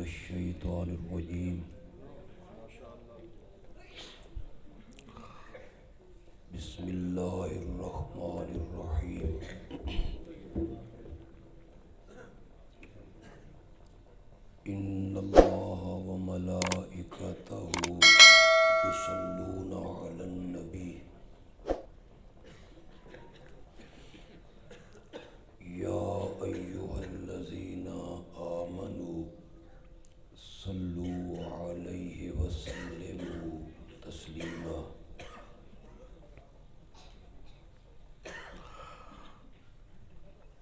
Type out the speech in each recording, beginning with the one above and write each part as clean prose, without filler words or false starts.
الشیطان الرجیم بسم اللہ الرحمن الرحیم ان اللہ وملائکتہ یصلون علی النبی یا ایہا الذین آمنوا صلوا علیہ وسلموا تسلیما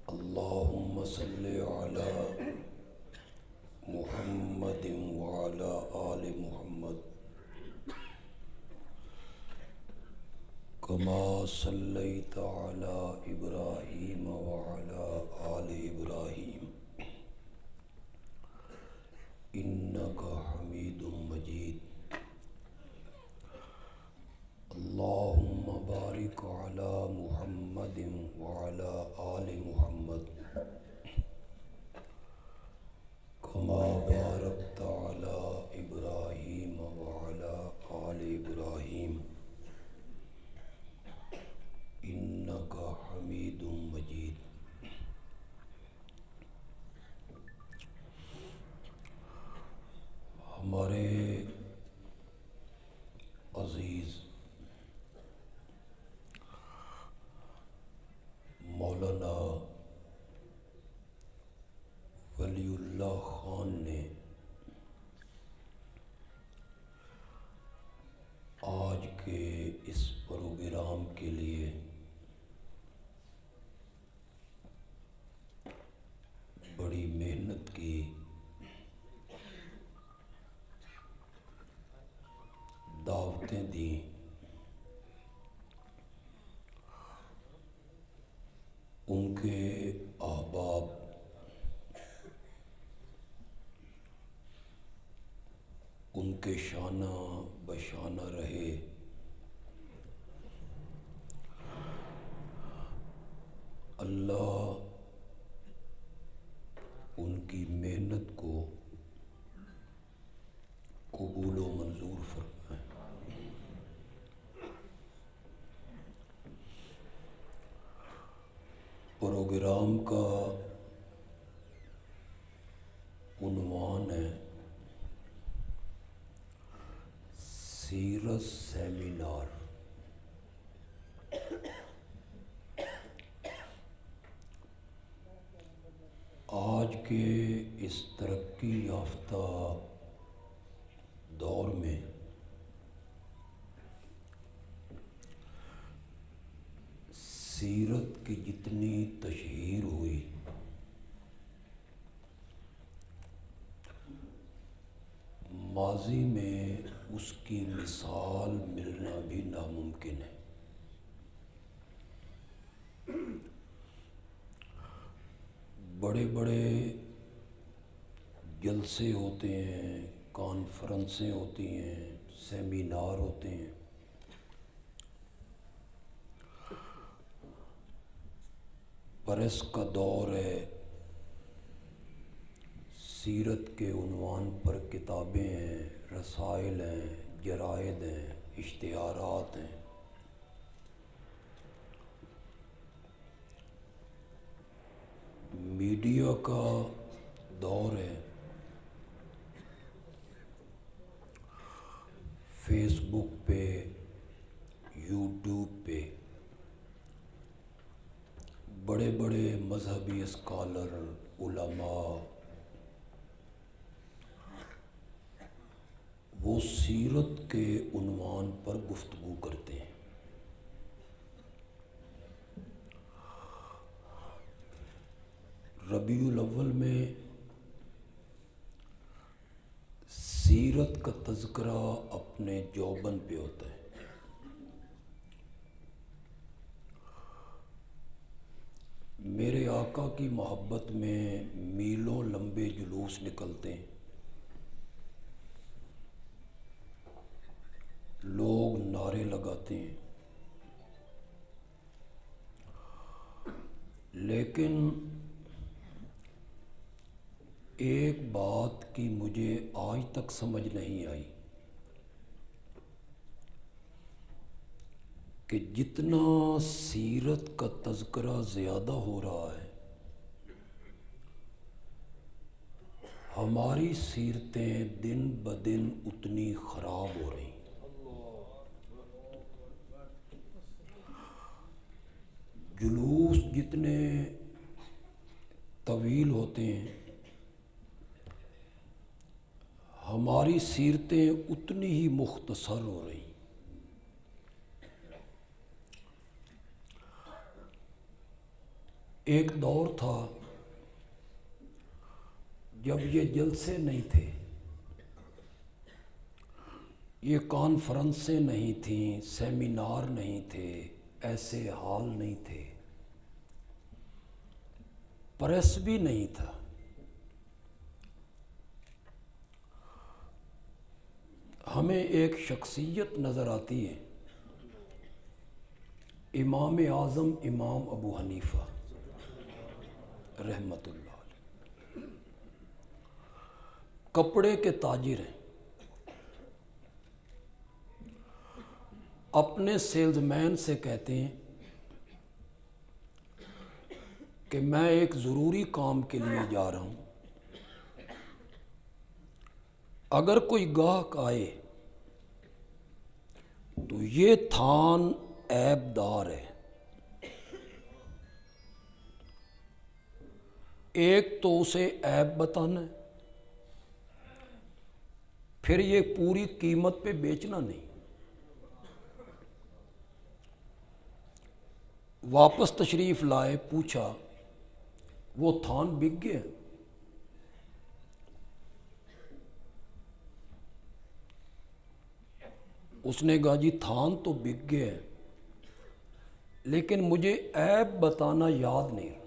اللہم صل علی محمد وعلی آل محمد کما صلیت علی ابراہیم وعلی آل ابراہیم انک حمید مجید اللہم بارک علی محمد وعلی آل محمد کما بارکت علی ابراہیم وعلی آل ابراہیم انک حمید مجید۔ ہمارے عزیز مولانا ولی اللہ خان نے آج کے اس پروگرام کے لیے بڑی محنت کی، دعوتیں دیں، ان کے احباب ان کے شانہ بشانہ رہے۔ اللہ ان کی محنت کو قبول و منظور فرمائے۔ پروگرام کا عنوان ہے سیرت سیمینار۔ آج کے اس ترقی یافتہ دور میں سیرت کی جتنی تشہیر ہوئی، ماضی میں اس کی مثال ملنا بھی ناممکن ہے۔ بڑے بڑے جلسے ہوتے ہیں، کانفرنسیں ہوتی ہیں، سیمینار ہوتے ہیں، پریس کا دور ہے، سیرت کے عنوان پر کتابیں ہیں، رسائل ہیں، جرائد ہیں، اشتہارات ہیں۔ میڈیا کا دور ہے، فیس بک پہ، یوٹیوب پہ بڑے بڑے مذہبی اسکالر، علماء وہ سیرت کے عنوان پر گفتگو کرتے ہیں۔ ربیع الاول میں سیرت کا تذکرہ اپنے جوبن پہ ہوتا ہے۔ میرے آقا کی محبت میں میلوں لمبے جلوس نکلتے ہیں، لوگ نعرے لگاتے ہیں، لیکن ایک بات کی مجھے آج تک سمجھ نہیں آئی کہ جتنا سیرت کا تذکرہ زیادہ ہو رہا ہے، ہماری سیرتیں دن بدن اتنی خراب ہو رہی ہیں۔ جلوس جتنے طویل ہوتے ہیں، ہماری سیرتیں اتنی ہی مختصر ہو رہی ہیں۔ ایک دور تھا جب یہ جلسے نہیں تھے، یہ کانفرنسیں نہیں تھیں، سیمینار نہیں تھے، ایسے حال نہیں تھے، پریس بھی نہیں تھا۔ ہمیں ایک شخصیت نظر آتی ہے، امام اعظم امام ابو حنیفہ رحمۃ اللہ علیہ، کپڑے کے تاجر ہیں، اپنے سیلز مین سے کہتے ہیں کہ میں ایک ضروری کام کے لیے جا رہا ہوں، اگر کوئی گاہک آئے تو یہ تھان عیب دار ہے، ایک تو اسے عیب بتانا ہے، پھر یہ پوری قیمت پہ بیچنا نہیں۔ واپس تشریف لائے، پوچھا وہ تھان بک گیا؟ اس نے کہا جی تھان تو بک گیا ہے، لیکن مجھے عیب بتانا یاد نہیں رہا۔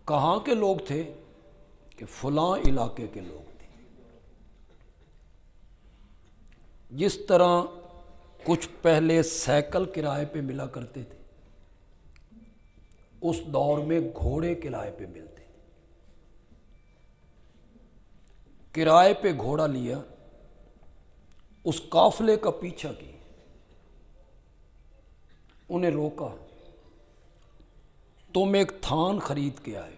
کہاں کے لوگ تھے؟ کہ فلاں علاقے کے لوگ تھے۔ جس طرح کچھ پہلے سائیکل کرائے پہ ملا کرتے تھے، اس دور میں گھوڑے کرائے پہ ملتے تھے۔ کرائے پہ گھوڑا لیا، اس قافلے کا پیچھا کیا، انہیں روکا، تم ایک تھان خرید کے آئے۔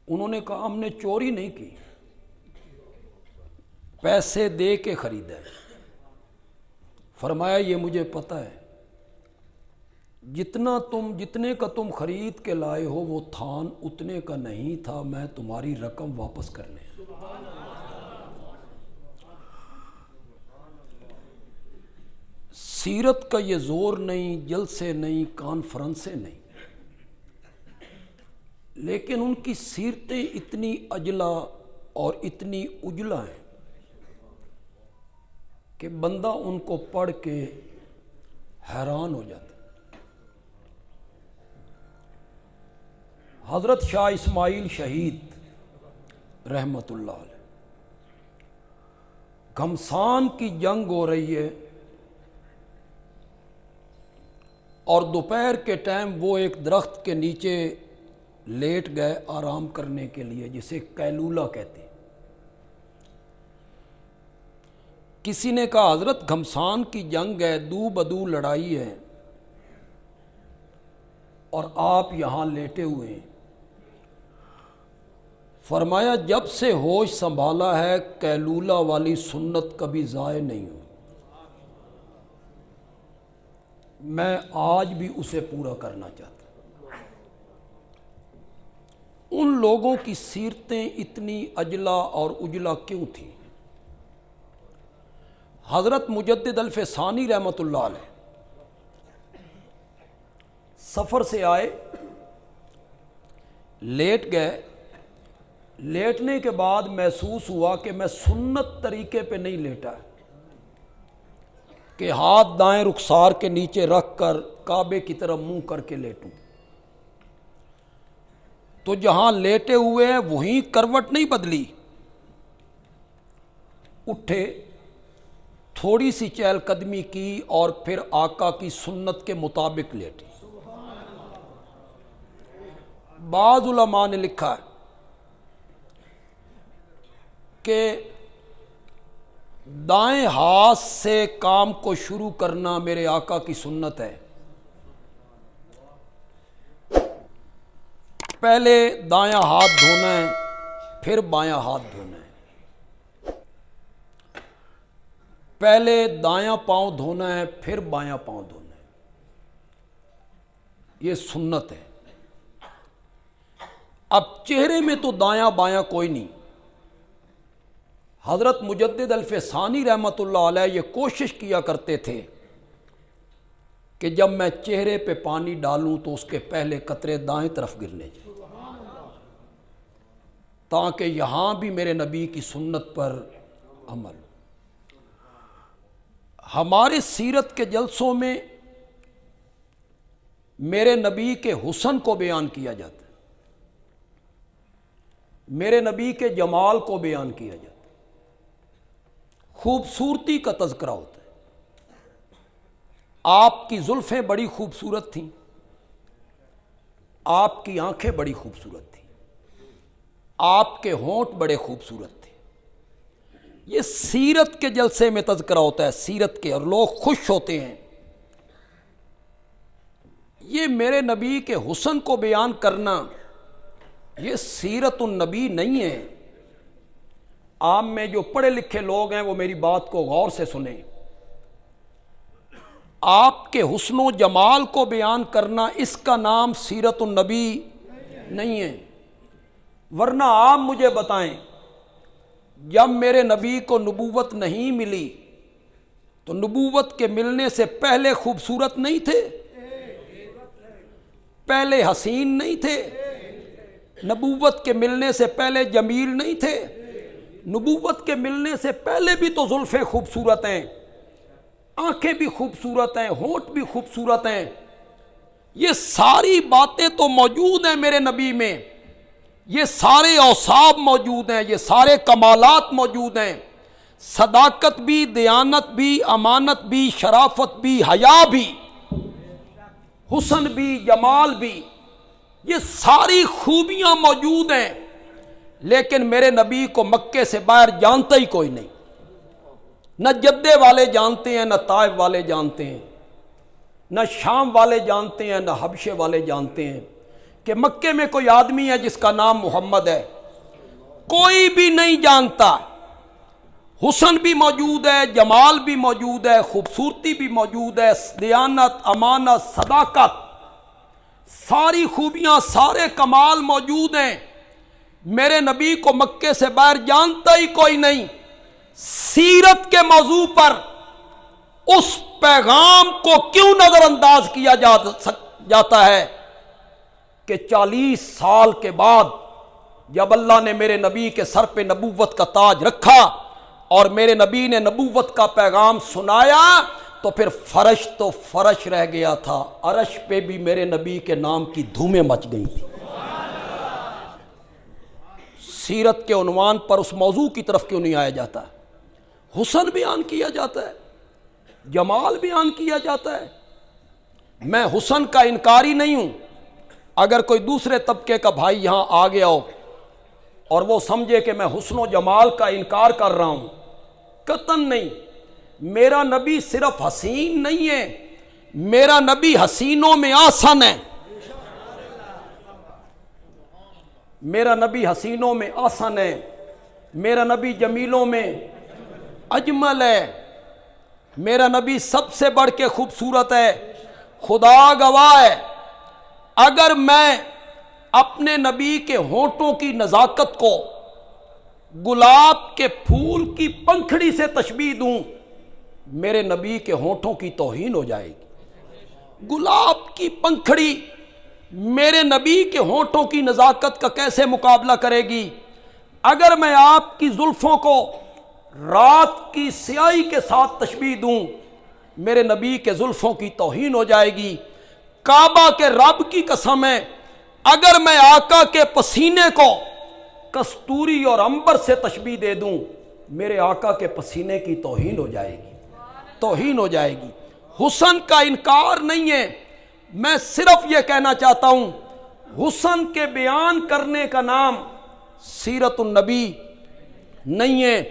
انہوں نے کہا ہم نے چوری نہیں کی، پیسے دے کے خریدا ہے۔ فرمایا یہ مجھے پتہ ہے، جتنے کا تم خرید کے لائے ہو وہ تھان اتنے کا نہیں تھا، میں تمہاری رقم واپس کرنے۔ سیرت کا یہ زور نہیں، جلسے نہیں، کانفرنسیں نہیں، لیکن ان کی سیرتیں اتنی اجلا اور اتنی اجلا ہیں کہ بندہ ان کو پڑھ کے حیران ہو جاتا۔ حضرت شاہ اسماعیل شہید رحمۃ اللہ علیہ، گھمسان کی جنگ ہو رہی ہے اور دوپہر کے ٹائم وہ ایک درخت کے نیچے لیٹ گئے آرام کرنے کے لیے، جسے قیلولہ کہتے ہیں۔ کسی نے کہا حضرت گھمسان کی جنگ ہے، دو بدو لڑائی ہے اور آپ یہاں لیٹے ہوئے ہیں۔ فرمایا جب سے ہوش سنبھالا ہے قیلولہ والی سنت کبھی ضائع نہیں ہوئی، میں آج بھی اسے پورا کرنا چاہتا ہوں۔ ان لوگوں کی سیرتیں اتنی اجلا اور اجلا کیوں تھیں؟ حضرت مجدد الفسانی رحمۃ اللہ علیہ سفر سے آئے، لیٹ گئے، لیٹنے کے بعد محسوس ہوا کہ میں سنت طریقے پہ نہیں لیٹا ہے کہ ہاتھ دائیں رخسار کے نیچے رکھ کر کعبے کی طرف منہ کر کے لیٹوں، تو جہاں لیٹے ہوئے ہیں وہیں کروٹ نہیں بدلی، اٹھے، تھوڑی سی چہل قدمی کی اور پھر آقا کی سنت کے مطابق لیٹے۔ بعض علماء نے لکھا ہے کہ دائیں ہاتھ سے کام کو شروع کرنا میرے آقا کی سنت ہے. پہلے دایاں ہاتھ دھونا ہے، پھر بایاں ہاتھ دھونا ہے. پہلے دایاں پاؤں دھونا ہے، پھر بایاں پاؤں دھونا ہے. یہ سنت ہے. اب چہرے میں تو دایاں بایاں کوئی نہیں. حضرت مجدد الفسانی رحمۃ اللہ علیہ یہ کوشش کیا کرتے تھے کہ جب میں چہرے پہ پانی ڈالوں تو اس کے پہلے قطرے دائیں طرف گرنے چاہیے، تاکہ یہاں بھی میرے نبی کی سنت پر عمل. ہمارے سیرت کے جلسوں میں میرے نبی کے حسن کو بیان کیا جاتا ہے، میرے نبی کے جمال کو بیان کیا جاتا ہے، خوبصورتی کا تذکرہ ہوتا ہے. آپ کی زلفیں بڑی خوبصورت تھیں، آپ کی آنکھیں بڑی خوبصورت تھیں، آپ کے ہونٹ بڑے خوبصورت تھے. یہ سیرت کے جلسے میں تذکرہ ہوتا ہے، سیرت کے، اور لوگ خوش ہوتے ہیں. یہ میرے نبی کے حسن کو بیان کرنا یہ سیرت النبی نہیں ہے. عام میں جو پڑھے لکھے لوگ ہیں وہ میری بات کو غور سے سنیں. آپ کے حسن و جمال کو بیان کرنا اس کا نام سیرت النبی نہیں ہے. ورنہ آپ مجھے بتائیں، جب میرے نبی کو نبوت نہیں ملی تو نبوت کے ملنے سے پہلے خوبصورت نہیں تھے؟ پہلے حسین نہیں تھے؟ نبوت کے ملنے سے پہلے جمیل نہیں تھے؟ نبوت کے ملنے سے پہلے بھی تو زلفیں خوبصورت ہیں، آنکھیں بھی خوبصورت ہیں، ہونٹ بھی خوبصورت ہیں. یہ ساری باتیں تو موجود ہیں میرے نبی میں، یہ سارے اوصاف موجود ہیں، یہ سارے کمالات موجود ہیں. صداقت بھی، دیانت بھی، امانت بھی، شرافت بھی، حیا بھی، حسن بھی، جمال بھی، یہ ساری خوبیاں موجود ہیں. لیکن میرے نبی کو مکے سے باہر جانتا ہی کوئی نہیں. نہ جدے والے جانتے ہیں، نہ طائف والے جانتے ہیں، نہ شام والے جانتے ہیں، نہ حبشے والے جانتے ہیں کہ مکے میں کوئی آدمی ہے جس کا نام محمد ہے. کوئی بھی نہیں جانتا. حسن بھی موجود ہے، جمال بھی موجود ہے، خوبصورتی بھی موجود ہے، دیانت، امانت، صداقت، ساری خوبیاں، سارے کمال موجود ہیں. میرے نبی کو مکے سے باہر جانتا ہی کوئی نہیں. سیرت کے موضوع پر اس پیغام کو کیوں نظر انداز کیا جاتا ہے کہ 40 سال کے بعد جب اللہ نے میرے نبی کے سر پہ نبوت کا تاج رکھا اور میرے نبی نے نبوت کا پیغام سنایا تو پھر فرش تو فرش رہ گیا تھا، عرش پہ بھی میرے نبی کے نام کی دھومیں مچ گئی تھی. سیرت کے عنوان پر اس موضوع کی طرف کیوں نہیں آیا جاتا؟ حسن بیان کیا جاتا ہے، جمال بیان کیا جاتا ہے. میں حسن کا انکاری نہیں ہوں. اگر کوئی دوسرے طبقے کا بھائی یہاں آ گیا ہو اور وہ سمجھے کہ میں حسن و جمال کا انکار کر رہا ہوں، قطعاً نہیں. میرا نبی صرف حسین نہیں ہے، میرا نبی حسینوں میں آسن ہے. میرا نبی حسینوں میں آسن ہے، میرا نبی جمیلوں میں اجمل ہے، میرا نبی سب سے بڑھ کے خوبصورت ہے. خدا گواہ ہے، اگر میں اپنے نبی کے ہونٹوں کی نزاکت کو گلاب کے پھول کی پنکھڑی سے تشبیہ دوں، میرے نبی کے ہونٹوں کی توہین ہو جائے گی. گلاب کی پنکھڑی میرے نبی کے ہونٹوں کی نزاکت کا کیسے مقابلہ کرے گی؟ اگر میں آپ کی زلفوں کو رات کی سیاہی کے ساتھ تشبیہ دوں، میرے نبی کے زلفوں کی توہین ہو جائے گی. کعبہ کے رب کی قسم ہے، اگر میں آقا کے پسینے کو کستوری اور عنبر سے تشبیہ دے دوں، میرے آقا کے پسینے کی توہین ہو جائے گی، توہین ہو جائے گی. حسن کا انکار نہیں ہے. میں صرف یہ کہنا چاہتا ہوں حسن کے بیان کرنے کا نام سیرت النبی نہیں ہے،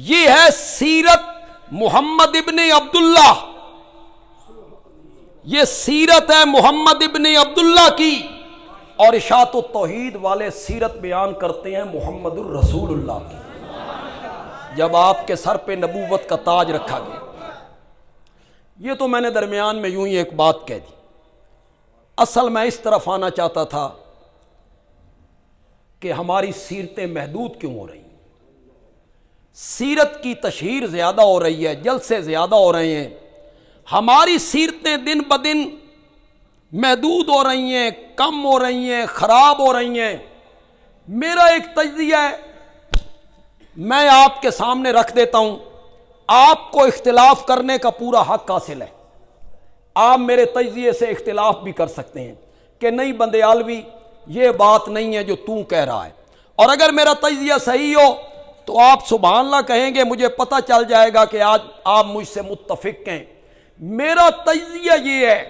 یہ ہے سیرت محمد ابن عبداللہ، یہ سیرت ہے محمد ابن عبداللہ کی، اور اشاعت التوحید والے سیرت بیان کرتے ہیں محمد الرسول اللہ کی، جب آپ کے سر پہ نبوت کا تاج رکھا گیا۔ یہ تو میں نے درمیان میں یوں ہی ایک بات کہہ دی، اصل میں اس طرف آنا چاہتا تھا کہ ہماری سیرتیں محدود کیوں ہو رہی ہیں، سیرت کی تشہیر زیادہ ہو رہی ہے، جلسے زیادہ ہو رہے ہیں، ہماری سیرتیں دن بدن محدود ہو رہی ہیں، کم ہو رہی ہیں، خراب ہو رہی ہیں۔ میرا ایک تجزیہ ہے، میں آپ کے سامنے رکھ دیتا ہوں، آپ کو اختلاف کرنے کا پورا حق حاصل ہے، آپ میرے تجزیے سے اختلاف بھی کر سکتے ہیں کہ نہیں بندیالوی یہ بات نہیں ہے جو تو کہہ رہا ہے، اور اگر میرا تجزیہ صحیح ہو تو آپ سبحان اللہ کہیں گے، مجھے پتہ چل جائے گا کہ آج آپ مجھ سے متفق ہیں۔ میرا تجزیہ یہ ہے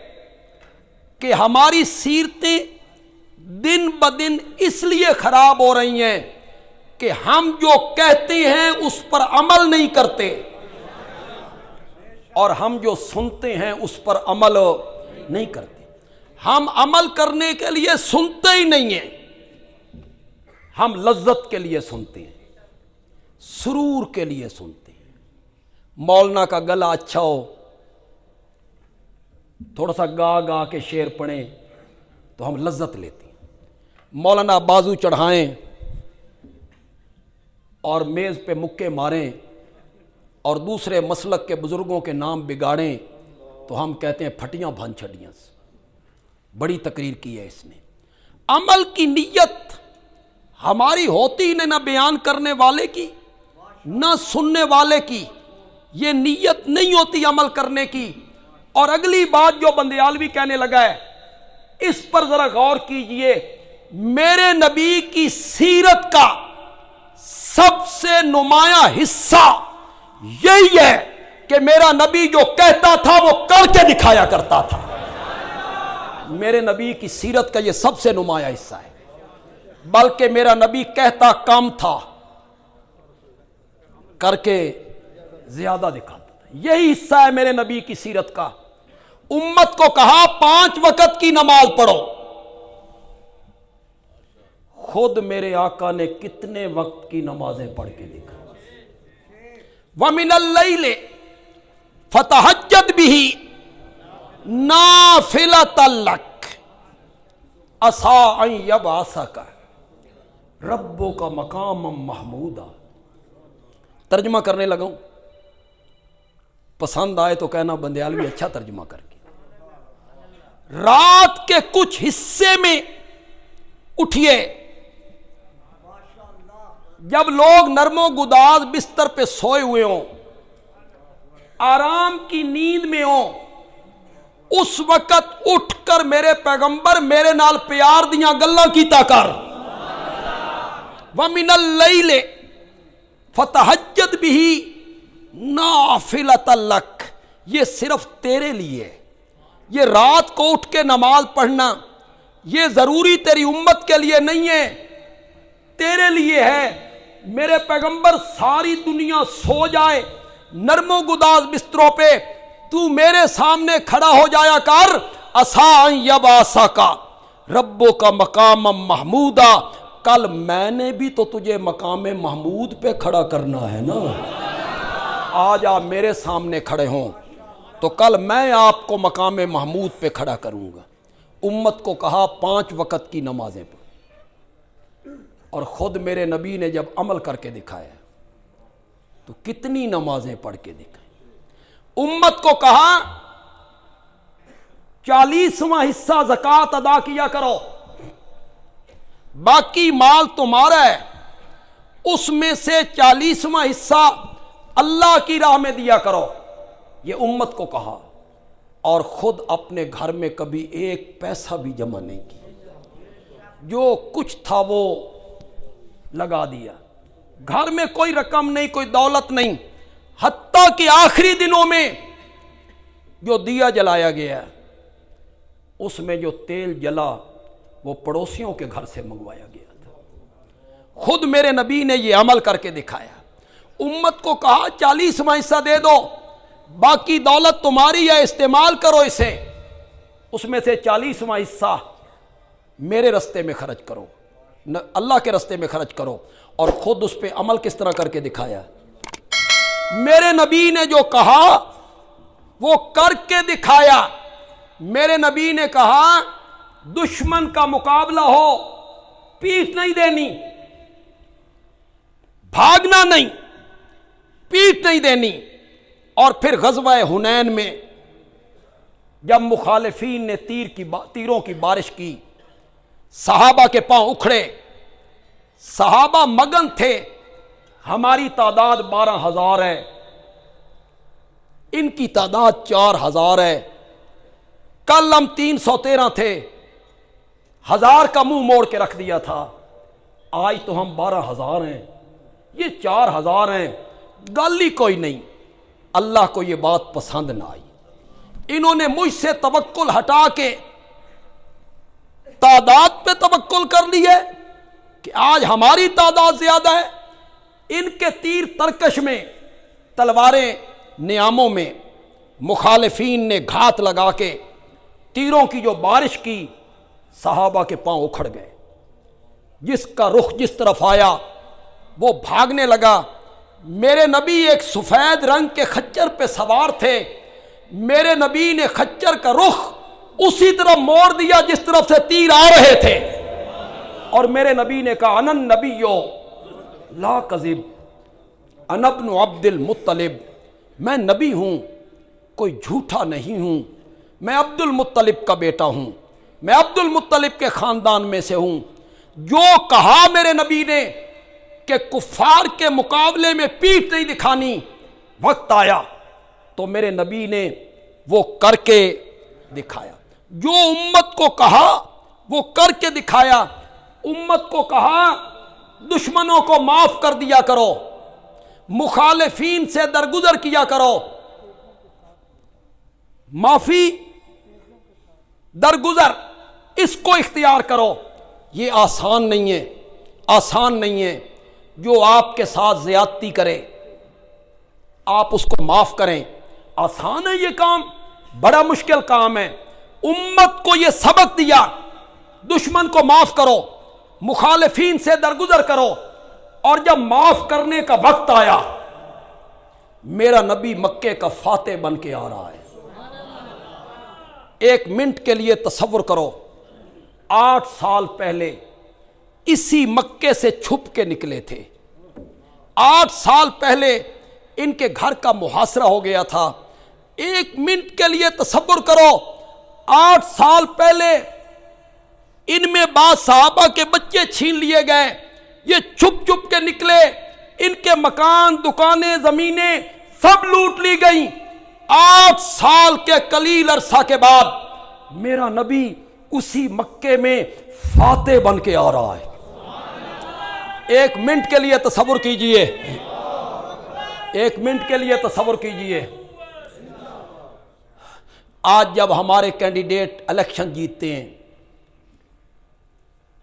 کہ ہماری سیرتیں دن بدن اس لیے خراب ہو رہی ہیں کہ ہم جو کہتے ہیں اس پر عمل نہیں کرتے، اور ہم جو سنتے ہیں اس پر عمل نہیں کرتے۔ ہم عمل کرنے کے لیے سنتے ہی نہیں ہیں، ہم لذت کے لیے سنتے ہیں، سرور کے لیے سنتے ہیں۔ مولانا کا گلا اچھا ہو، تھوڑا سا گا گا کے شعر پڑھیں تو ہم لذت لیتے ہیں۔ مولانا بازو چڑھائیں اور میز پہ مکے ماریں اور دوسرے مسلک کے بزرگوں کے نام بگاڑیں تو ہم کہتے ہیں پھٹیاں بھن چھڑیاں، بڑی تقریر کی ہے اس نے۔ عمل کی نیت ہماری ہوتی نہ بیان کرنے والے کی نہ سننے والے کی، یہ نیت نہیں ہوتی عمل کرنے کی۔ اور اگلی بات جو بندیالوی کہنے لگا ہے، اس پر ذرا غور کیجئے، میرے نبی کی سیرت کا سب سے نمایاں حصہ یہی ہے کہ میرا نبی جو کہتا تھا وہ کر کے دکھایا کرتا تھا۔ میرے نبی کی سیرت کا یہ سب سے نمایاں حصہ ہے، بلکہ میرا نبی کہتا کم تھا، کر کے زیادہ دکھاتا تھا۔ یہی حصہ ہے میرے نبی کی سیرت کا۔ امت کو کہا 5 وقت کی نماز پڑھو، خود میرے آقا نے کتنے وقت کی نمازیں پڑھ کے دکھا۔ وَمِنَ اللَّيْلِ فَتَہَجَّدْ بِهِ نَافِلَةً لَكَ عَسَىٰ أَن يَبْعَثَكَ رَبُّكَ مَقَامًا مَحْمُودًا۔ ترجمہ کرنے لگا ہوں، پسند آئے تو کہنا بندیالوی اچھا ترجمہ کر کے۔ رات کے کچھ حصے میں اٹھئے، جب لوگ نرم و گداز بستر پہ سوئے ہوئے ہوں، آرام کی نیند میں ہوں، اس وقت اٹھ کر میرے پیغمبر میرے نال پیار دیاں گلاں کیتا کر۔ وَمِنَ اللَّيْلِ فَتَہَجَّدْ بِهِ نَافِلَةً لَكَ، یہ صرف تیرے لیے ہے، یہ رات کو اٹھ کے نماز پڑھنا یہ ضروری تیری امت کے لیے نہیں ہے، تیرے لیے ہے۔ میرے پیغمبر ساری دنیا سو جائے نرم و گداز بستروں پہ، تو میرے سامنے کھڑا ہو جایا کر، عَسَىٰ أَن يَبْعَثَكَ رَبُّكَ مَقَامًا مَحْمُودًا، کل میں نے بھی تو تجھے مقام محمود پہ کھڑا کرنا ہے نا۔ آج آپ میرے سامنے کھڑے ہوں تو کل میں آپ کو مقام محمود پہ کھڑا کروں گا۔ امت کو کہا 5 وقت کی نمازیں پڑھو، اور خود میرے نبی نے جب عمل کر کے دکھایا تو کتنی نمازیں پڑھ کے دکھائیں۔ امت کو کہا 40واں حصہ زکوٰۃ ادا کیا کرو، باقی مال تمہارا ہے، اس میں سے 40واں حصہ اللہ کی راہ میں دیا کرو، یہ امت کو کہا، اور خود اپنے گھر میں کبھی 1 پیسہ بھی جمع نہیں کیا، جو کچھ تھا وہ لگا دیا، گھر میں کوئی رقم نہیں، کوئی دولت نہیں، حتیٰ کہ آخری دنوں میں جو دیا جلایا گیا اس میں جو تیل جلا وہ پڑوسیوں کے گھر سے منگوایا گیا تھا۔ خود میرے نبی نے یہ عمل کر کے دکھایا۔ امت کو کہا 40واں حصہ دے دو، باقی دولت تمہاری ہے، استعمال کرو اسے، اس میں سے 40واں حصہ میرے رستے میں خرچ کرو، اللہ کے رستے میں خرچ کرو۔ اور خود اس پہ عمل کس طرح کر کے دکھایا۔ میرے نبی نے جو کہا وہ کر کے دکھایا۔ میرے نبی نے کہا دشمن کا مقابلہ ہو، پیٹھ نہیں دینی، بھاگنا نہیں، پیٹھ نہیں دینی۔ اور پھر غزوہ حنین میں جب مخالفین نے تیروں کی بارش کی، صحابہ کے پاؤں اکھڑے، صحابہ مگن تھے۔ ہماری تعداد 12,000 ہے، ان کی تعداد 4,000 ہے، کل ہم 313 تھے، 1000 کا منہ موڑ کے رکھ دیا تھا، آج تو ہم 12,000 ہیں، یہ 4,000 ہیں، گل ہی کوئی نہیں۔ اللہ کو یہ بات پسند نہ آئی، انہوں نے مجھ سے توکل ہٹا کے تعداد پہ توکل کر لی ہے کہ آج ہماری تعداد زیادہ ہے۔ ان کے تیر ترکش میں، تلواریں نیاموں میں مخالفین نے گھات لگا کے تیروں کی جو بارش کی، صحابہ کے پاؤں اکھڑ گئے۔ جس کا رخ جس طرف آیا وہ بھاگنے لگا۔ میرے نبی ایک سفید رنگ کے خچر پہ سوار تھے، میرے نبی نے خچر کا رخ اسی طرح موڑ دیا جس طرف سے تیر آ رہے تھے، اور میرے نبی نے کہا انا النبیو لا کذب انا ابن عبد المطلب، میں نبی ہوں، کوئی جھوٹا نہیں ہوں، میں عبد المطلب کا بیٹا ہوں، میں عبد المطلب کے خاندان میں سے ہوں۔ جو کہا میرے نبی نے کہ کفار کے مقابلے میں پیٹھ نہیں دکھانی، وقت آیا تو میرے نبی نے وہ کر کے دکھایا۔ جو امت کو کہا وہ کر کے دکھایا۔ امت کو کہا دشمنوں کو معاف کر دیا کرو، مخالفین سے درگزر کیا کرو۔ معافی، درگزر، اس کو اختیار کرو۔ یہ آسان نہیں ہے، آسان نہیں ہے۔ جو آپ کے ساتھ زیادتی کرے آپ اس کو معاف کریں، آسان ہے یہ کام؟ بڑا مشکل کام ہے۔ امت کو یہ سبق دیا، دشمن کو معاف کرو، مخالفین سے درگزر کرو۔ اور جب معاف کرنے کا وقت آیا، میرا نبی مکے کا فاتح بن کے آ رہا ہے۔ ایک منٹ کے لیے تصور کرو، 8 سال پہلے اسی مکے سے چھپ کے نکلے تھے، 8 سال پہلے ان کے گھر کا محاصرہ ہو گیا تھا۔ ایک منٹ کے لیے تصور کرو، 8 سال پہلے ان میں بعض صحابہ کے بچے چھین لیے گئے، یہ چھپ چھپ کے نکلے، ان کے مکان، دکانیں، زمینیں سب لوٹ لی گئیں۔ 8 سال کے قلیل عرصہ کے بعد میرا نبی اسی مکے میں فاتح بن کے آ رہا ہے۔ ایک منٹ کے لیے تصور کیجئے، ایک منٹ کے لیے تصور کیجئے۔ آج جب ہمارے کینڈیڈیٹ الیکشن جیتتے ہیں،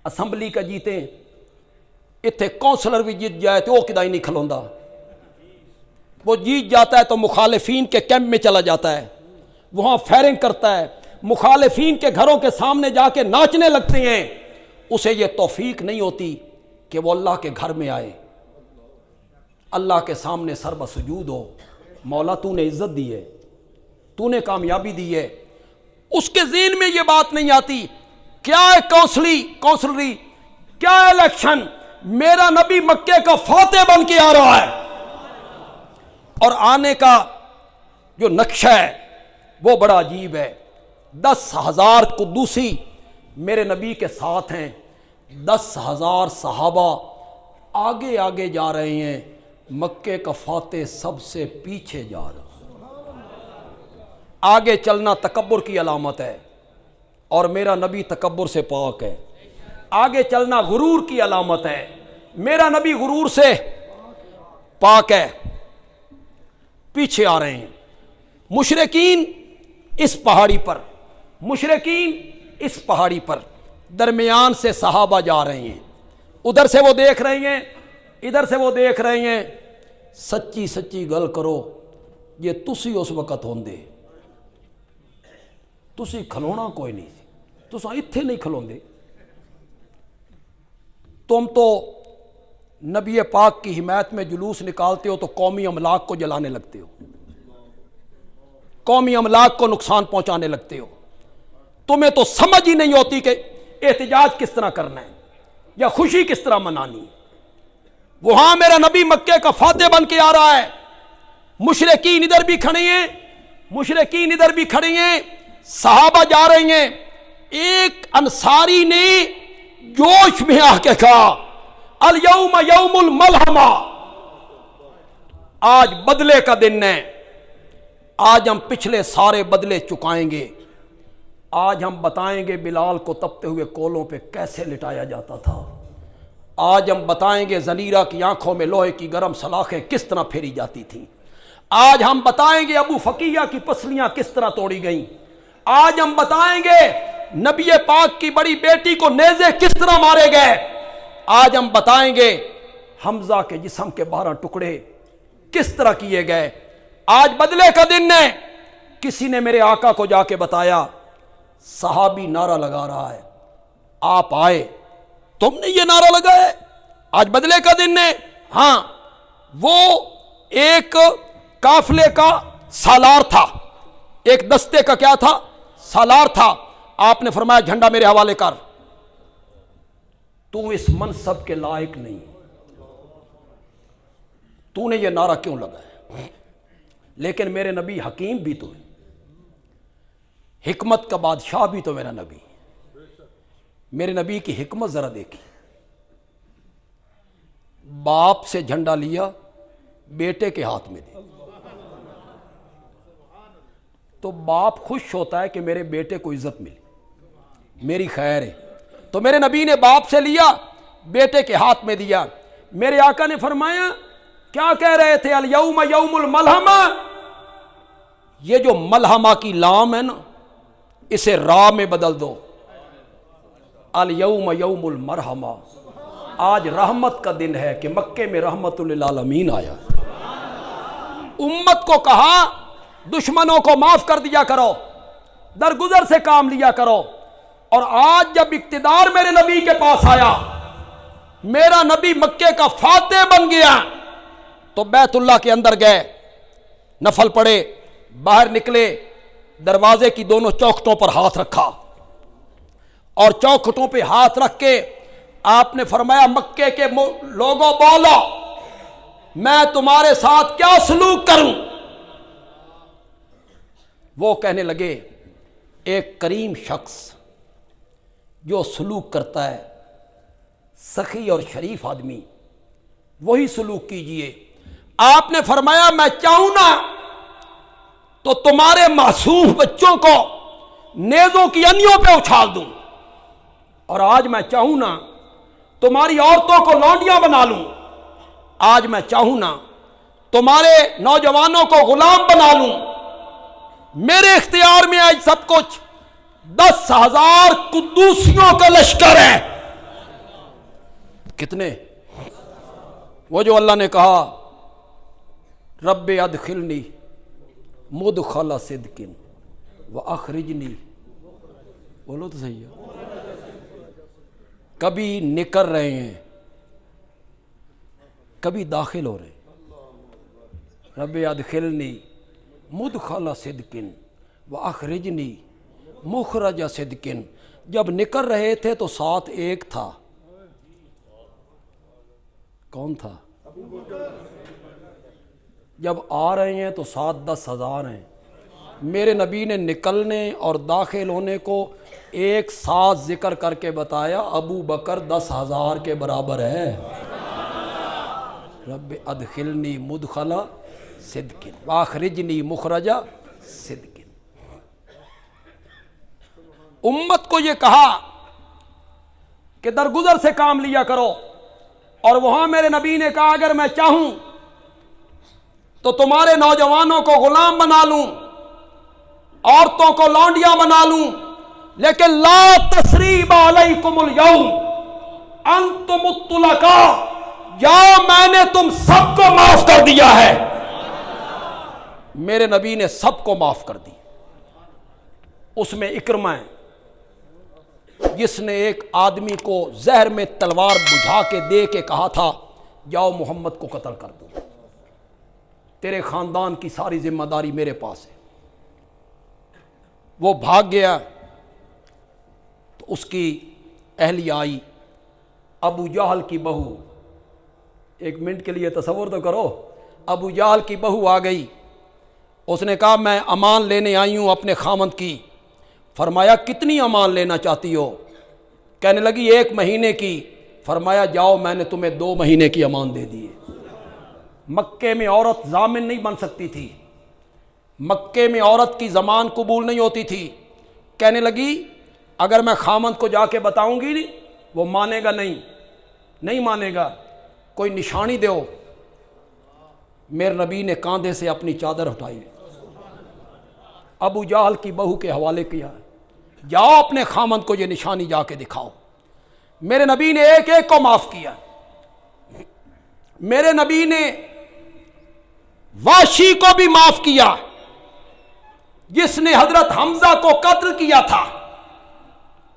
اسمبلی کا جیتے ہیں، اتنے کونسلر بھی جیت جائے تو وہ کدائی نہیں کھلوندا، وہ جیت جاتا ہے تو مخالفین کے کیمپ میں چلا جاتا ہے، وہاں فائرنگ کرتا ہے، مخالفین کے گھروں کے سامنے جا کے ناچنے لگتے ہیں۔ اسے یہ توفیق نہیں ہوتی کہ وہ اللہ کے گھر میں آئے، اللہ کے سامنے سر بسجود ہو، مولا تو نے عزت دی ہے، تو نے کامیابی دی ہے۔ اس کے ذہن میں یہ بات نہیں آتی کیا ہے کونسلری، کیا ہے الیکشن، میرا نبی مکے کا فاتح بن کے آ رہا ہے۔ اور آنے کا جو نقشہ ہے وہ بڑا عجیب ہے۔ 10,000 قدوسی میرے نبی کے ساتھ ہیں، 10,000 صحابہ آگے آگے جا رہے ہیں، مکے کا فاتح سب سے پیچھے جا رہا ہے۔ آگے چلنا تکبر کی علامت ہے، اور میرا نبی تکبر سے پاک ہے۔ آگے چلنا غرور کی علامت ہے، میرا نبی غرور سے پاک ہے۔ پیچھے آ رہے ہیں مشرکین اس پہاڑی پر، مشرکین اس پہاڑی پر۔ درمیان سے صحابہ جا رہے ہیں، ادھر سے وہ دیکھ رہے ہیں، ادھر سے وہ دیکھ رہے ہیں. سچی سچی گل کرو، یہ تسی اس وقت ہوندے، تسی کھلونا کوئی نہیں سی، تساں اتھے نہیں کھلوندے. تم تو نبی پاک کی حمایت میں جلوس نکالتے ہو تو قومی املاک کو جلانے لگتے ہو، قومی املاک کو نقصان پہنچانے لگتے ہو. تمہیں تو سمجھ ہی نہیں ہوتی کہ احتجاج کس طرح کرنا ہے یا خوشی کس طرح منانی ہے. وہاں میرا نبی مکے کا فاتح بن کے آ رہا ہے، مشرکین ادھر بھی کھڑے ہیں، مشرکین ادھر بھی کھڑے ہیں، صحابہ جا رہے ہیں. ایک انصاری نے جوش میں آ کے کہا الیوم یوم الملحمہ، آج بدلے کا دن ہے، آج ہم پچھلے سارے بدلے چکائیں گے. آج ہم بتائیں گے بلال کو تپتے ہوئے کولوں پہ کیسے لٹایا جاتا تھا. آج ہم بتائیں گے زنیرہ کی آنکھوں میں لوہے کی گرم سلاخیں کس طرح پھیری جاتی تھیں. آج ہم بتائیں گے ابو فقیہ کی پسلیاں کس طرح توڑی گئیں. آج ہم بتائیں گے نبی پاک کی بڑی بیٹی کو نیزے کس طرح مارے گئے. آج ہم بتائیں گے حمزہ کے جسم کے 12 ٹکڑے کس طرح کیے گئے. آج بدلے کا دن ہے. کسی نے میرے آقا کو جا کے بتایا، صحابی نعرہ لگا رہا ہے، آپ آئے، تم نے یہ نعرہ لگایا ہے، آج بدلے کا دن ہے. ہاں، وہ ایک قافلے کا سالار تھا، ایک دستے کا کیا تھا؟ سالار تھا. آپ نے فرمایا جھنڈا میرے حوالے کر، تو اس منصب کے لائق نہیں، تو نے یہ نعرہ کیوں لگایا؟ لیکن میرے نبی حکیم بھی تو ہے، حکمت کا بادشاہ بھی تو میرا نبی. میرے نبی کی حکمت ذرا دیکھی. باپ سے جھنڈا لیا، بیٹے کے ہاتھ میں دیا، تو باپ خوش ہوتا ہے کہ میرے بیٹے کو عزت ملی، میری خیر ہے. تو میرے نبی نے باپ سے لیا، بیٹے کے ہاتھ میں دیا. میرے آقا نے فرمایا کیا کہہ رہے تھے؟ الیوم یوم الملحمہ. یہ جو ملحمہ کی لام ہے نا، اسے را میں بدل دو، الیوم یوم المرحمہ. آج رحمت کا دن ہے کہ مکے میں رحمت للعالمین آیا. امت کو کہا دشمنوں کو معاف کر دیا کرو، درگزر سے کام لیا کرو. اور آج جب اقتدار میرے نبی کے پاس آیا، میرا نبی مکے کا فاتح بن گیا، تو بیت اللہ کے اندر گئے، نفل پڑے، باہر نکلے، دروازے کی دونوں چوکھٹوں پر ہاتھ رکھا، اور چوکھٹوں پہ ہاتھ رکھ کے آپ نے فرمایا مکے کے لوگوں بولو، میں تمہارے ساتھ کیا سلوک کروں؟ وہ کہنے لگے ایک کریم شخص جو سلوک کرتا ہے، سخی اور شریف آدمی، وہی سلوک کیجئے. آپ نے فرمایا میں چاہوں نا تو تمہارے معصوم بچوں کو نیزوں کی انیوں پہ اچھال دوں، اور آج میں چاہوں نا تمہاری عورتوں کو لونڈیاں بنا لوں. آج میں چاہوں نا تمہارے نوجوانوں کو غلام بنا لوں. میرے اختیار میں آج سب کچھ. 10,000 قدوسیوں کا لشکر ہے. کتنے؟ وہ جو اللہ نے کہا رب ادخلنی مدخل صدق واخرجنی، بولو تو صحیح ہے. کبھی نکل رہے ہیں، کبھی داخل ہو رہے ہیں. رب ادخلنی مدخل صدق واخرجنی مخرج صدق. جب نکل رہے تھے تو ساتھ ایک تھا، کون تھا؟ جب آ رہے ہیں تو ساتھ 10,000 ہیں. میرے نبی نے نکلنے اور داخل ہونے کو ایک ساتھ ذکر کر کے بتایا، ابو بکر 10,000 کے برابر ہے. رب ادخلنی مدخل صدق واخرجنی مخرج صدق. امت کو یہ کہا کہ درگزر سے کام لیا کرو، اور وہاں میرے نبی نے کہا اگر میں چاہوں تو تمہارے نوجوانوں کو غلام بنا لوں، عورتوں کو لونڈیاں بنا لوں. لیکن لا تثریب علیکم الیوم انتم الطلقاء، جاؤ میں نے تم سب کو معاف کر دیا ہے۔ میرے نبی نے سب کو معاف کر دی۔ اس میں اکرمہ ہے جس نے ایک آدمی کو زہر میں تلوار بجھا کے دے کے کہا تھا جاؤ محمد کو قتل کر دو، تیرے خاندان کی ساری ذمہ داری میرے پاس ہے۔ وہ بھاگ گیا تو اس کی اہلیہ آئی، ابو جہل کی بہو، ایک منٹ کے لیے تصور تو کرو، ابو جہل کی بہو آ گئی، اس نے کہا میں امان لینے آئی ہوں اپنے خامند کی۔ فرمایا کتنی امان لینا چاہتی ہو؟ کہنے لگی 1 مہینے کی۔ فرمایا جاؤ میں نے تمہیں 2 مہینے کی امان دے دی ہے۔ مکے میں عورت ضامن نہیں بن سکتی تھی، مکے میں عورت کی زبان قبول نہیں ہوتی تھی۔ کہنے لگی اگر میں خامند کو جا کے بتاؤں گی وہ مانے گا نہیں مانے گا، کوئی نشانی دو۔ میرے نبی نے کاندھے سے اپنی چادر اٹھائی، ابو جہل کی بہو کے حوالے کیا، جاؤ اپنے خامند کو یہ نشانی جا کے دکھاؤ۔ میرے نبی نے ایک ایک کو معاف کیا۔ میرے نبی نے واشی کو بھی معاف کیا جس نے حضرت حمزہ کو قتل کیا تھا،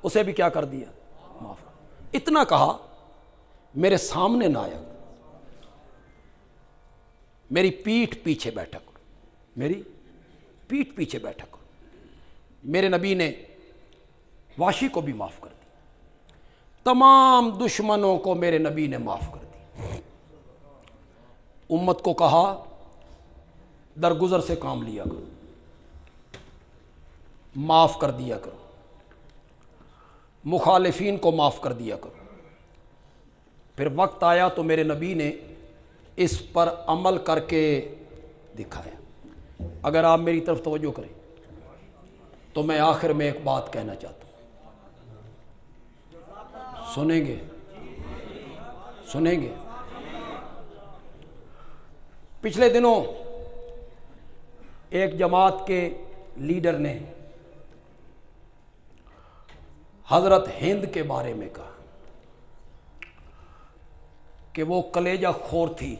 اسے بھی کیا کر دیا؟ معاف۔ اتنا کہا میرے سامنے نہ آیا، میری پیٹھ پیچھے بیٹھا کرو، میری پیٹھ پیچھے بیٹھا کرو۔ میرے نبی نے واشی کو بھی معاف کر دی، تمام دشمنوں کو میرے نبی نے معاف کر دی۔ امت کو کہا درگزر سے کام لیا کرو، معاف کر دیا کرو، مخالفین کو معاف کر دیا کرو۔ پھر وقت آیا تو میرے نبی نے اس پر عمل کر کے دکھایا۔ اگر آپ میری طرف توجہ کریں تو میں آخر میں ایک بات کہنا چاہتا ہوں، سنیں گے؟ پچھلے دنوں ایک جماعت کے لیڈر نے حضرت ہند کے بارے میں کہا کہ وہ کلیجہ خور تھی،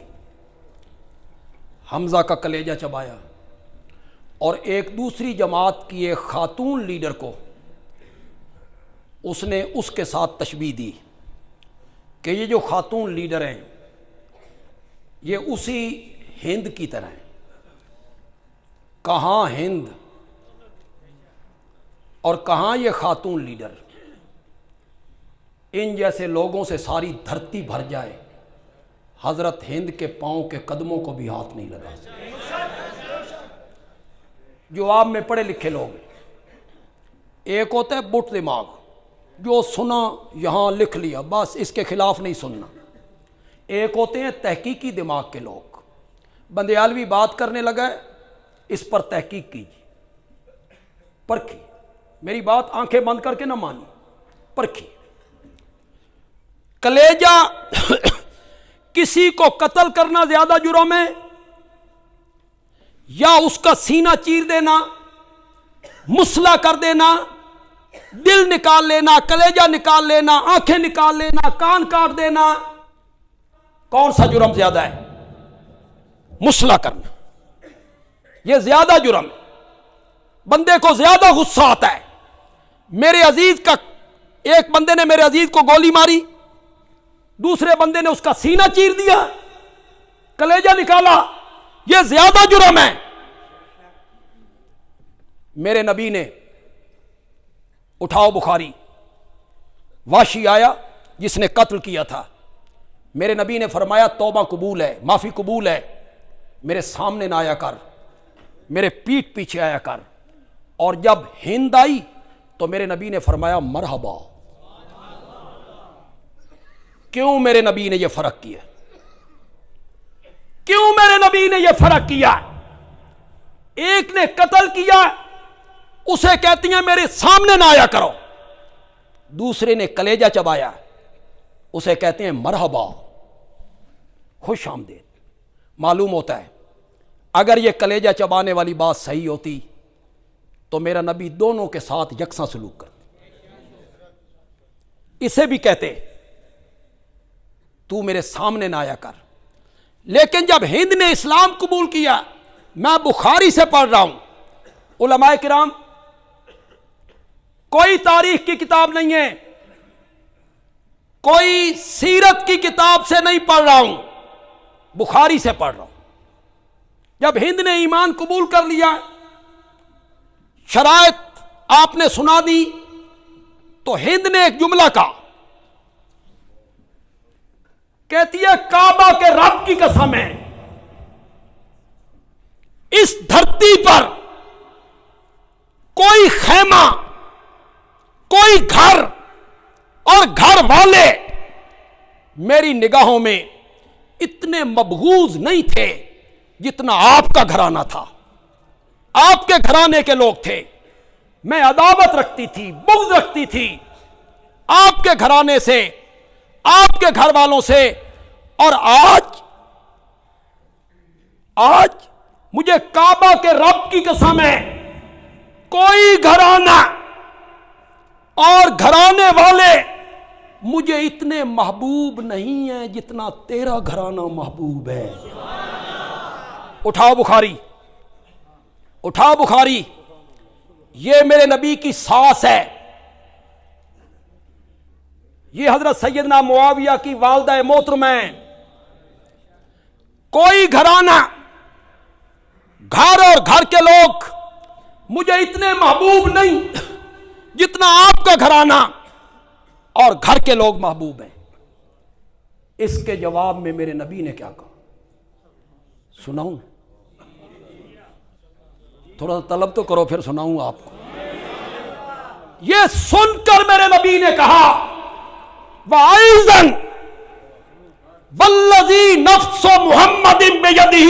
حمزہ کا کلیجہ چبایا، اور ایک دوسری جماعت کی ایک خاتون لیڈر کو اس نے اس کے ساتھ تشبیہ دی کہ یہ جو خاتون لیڈر ہیں یہ اسی ہند کی طرح ہیں۔ کہاں ہند اور کہاں یہ خاتون لیڈر؟ ان جیسے لوگوں سے ساری دھرتی بھر جائے، حضرت ہند کے پاؤں کے قدموں کو بھی ہاتھ نہیں لگا سکتے۔ جو آپ میں پڑھے لکھے لوگ ہیں، ایک ہوتا ہے بٹ دماغ، جو سنا یہاں لکھ لیا بس اس کے خلاف نہیں سننا۔ ایک ہوتے ہیں تحقیقی دماغ کے لوگ، بندیالوی بات کرنے لگا ہے اس پر تحقیق کیجیے، پرکھی، میری بات آنکھیں بند کر کے نہ مانی، پرکھی۔ کلیجہ کسی کو قتل کرنا زیادہ جرم ہے یا اس کا سینہ چیر دینا، مسلح کر دینا، دل نکال لینا، کلیجہ نکال لینا، آنکھیں نکال لینا، کان کاٹ دینا؟ کون سا جرم زیادہ ہے؟ مسلح کرنا، یہ زیادہ جرم ہے، بندے کو زیادہ غصہ آتا ہے۔ میرے عزیز کا ایک بندے نے میرے عزیز کو گولی ماری، دوسرے بندے نے اس کا سینہ چیر دیا، کلیجہ نکالا، یہ زیادہ جرم ہے۔ میرے نبی نے اٹھاؤ بخاری، واشی آیا جس نے قتل کیا تھا، میرے نبی نے فرمایا توبہ قبول ہے، معافی قبول ہے، میرے سامنے نہ آیا کر، میرے پیٹھ پیچھے آیا کر۔ اور جب ہند آئی تو میرے نبی نے فرمایا مرحبا۔ کیوں میرے نبی نے یہ فرق کیا؟ کیوں میرے نبی نے یہ فرق کیا؟ ایک نے قتل کیا، اسے کہتی ہیں میرے سامنے نہ آیا کرو، دوسرے نے کلیجہ چبایا، اسے کہتے ہیں مرحبا، خوش آمدید۔ معلوم ہوتا ہے اگر یہ کلیجہ چبانے والی بات صحیح ہوتی تو میرا نبی دونوں کے ساتھ یکساں سلوک کرتا۔ اسے بھی کہتے تو میرے سامنے نہ آیا کر. لیکن جب ہند نے اسلام قبول کیا، میں بخاری سے پڑھ رہا ہوں، علماء کرام کوئی تاریخ کی کتاب نہیں ہے، کوئی سیرت کی کتاب سے نہیں پڑھ رہا ہوں، بخاری سے پڑھ رہا ہوں. جب ہند نے ایمان قبول کر لیا، شرائط آپ نے سنا دی، تو ہند نے ایک جملہ کہا، کہتی ہے کعبہ کے رب کی قسم ہے، اس دھرتی پر کوئی خیمہ، کوئی گھر اور گھر والے میری نگاہوں میں اتنے مبغوض نہیں تھے جتنا آپ کا گھرانہ تھا. آپ کے گھرانے کے لوگ تھے، میں عداوت رکھتی تھی، بغض رکھتی تھی آپ کے گھرانے سے، آپ کے گھر والوں سے. اور آج مجھے کعبہ کے رب کی قسم ہے، کوئی گھرانہ اور گھرانے والے مجھے اتنے محبوب نہیں ہیں جتنا تیرا گھرانہ محبوب ہے. اٹھاؤ بخاری، اٹھاؤ بخاری، یہ میرے نبی کی ساس ہے، یہ حضرت سیدنا معاویہ کی والدہ محترمہ ہیں. کوئی گھرانہ، گھر اور گھر کے لوگ مجھے اتنے محبوب نہیں جتنا آپ کا گھرانہ اور گھر کے لوگ محبوب ہیں. اس کے جواب میں میرے نبی نے کیا کہا سناؤں؟ تھوڑا سا طلب تو کرو، پھر سناؤں آپ کو. یہ سن کر میرے نبی نے کہا وَأَيْضًا وَالَّذِي نَفْسُ مُحَمَّدٍ بِيَدِهِ،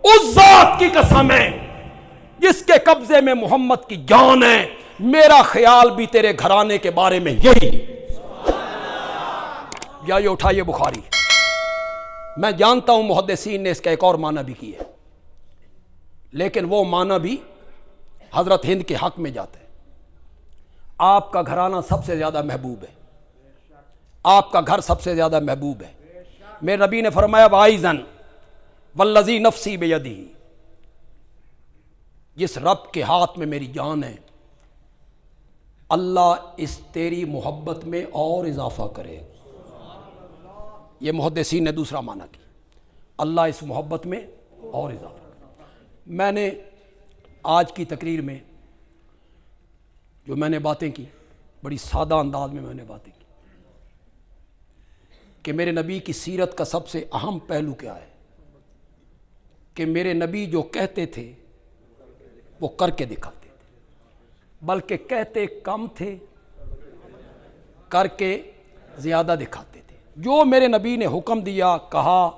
اس ذات کی قسم ہے جس کے قبضے میں محمد کی جان ہے، میرا خیال بھی تیرے گھرانے کے بارے میں یہی. یا یہ اٹھائیے بخاری. میں جانتا ہوں محدثین نے اس کا ایک اور معنی بھی کی ہے، لیکن وہ معنی بھی حضرت ہند کے حق میں جاتا ہے. آپ کا گھرانہ سب سے زیادہ محبوب ہے، آپ کا گھر سب سے زیادہ محبوب ہے. میرے نبی نے فرمایا وَأَيْضًا وَالَّذِي نَفْسِي بِيَدِهِ، جس رب کے ہاتھ میں میری جان ہے، اللہ اس تیری محبت میں اور اضافہ کرے. یہ محدثین نے دوسرا معنی کی، اللہ اس محبت میں اور اضافہ کرے. میں نے آج کی تقریر میں جو میں نے باتیں کی، بڑی سادہ انداز میں میں نے باتیں کی کہ میرے نبی کی سیرت کا سب سے اہم پہلو کیا ہے کہ میرے نبی جو کہتے تھے وہ کر کے دکھاتے تھے، بلکہ کہتے کم تھے، کر کے زیادہ دکھاتے تھے. جو میرے نبی نے حکم دیا، کہا،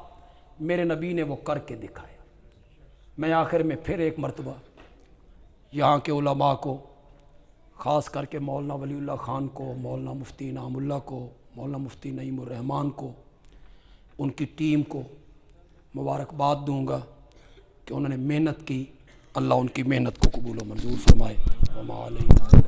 میرے نبی نے وہ کر کے دکھایا. میں آخر میں پھر ایک مرتبہ یہاں کے علماء کو، خاص کر کے مولانا ولی اللہ خان کو، مولانا مفتی انعام اللہ کو، مولانا مفتی نعیم الرحمان کو، ان کی ٹیم کو مبارکباد دوں گا کہ انہوں نے محنت کی. اللہ ان کی محنت کو قبول و منظور فرمائے. وما علینا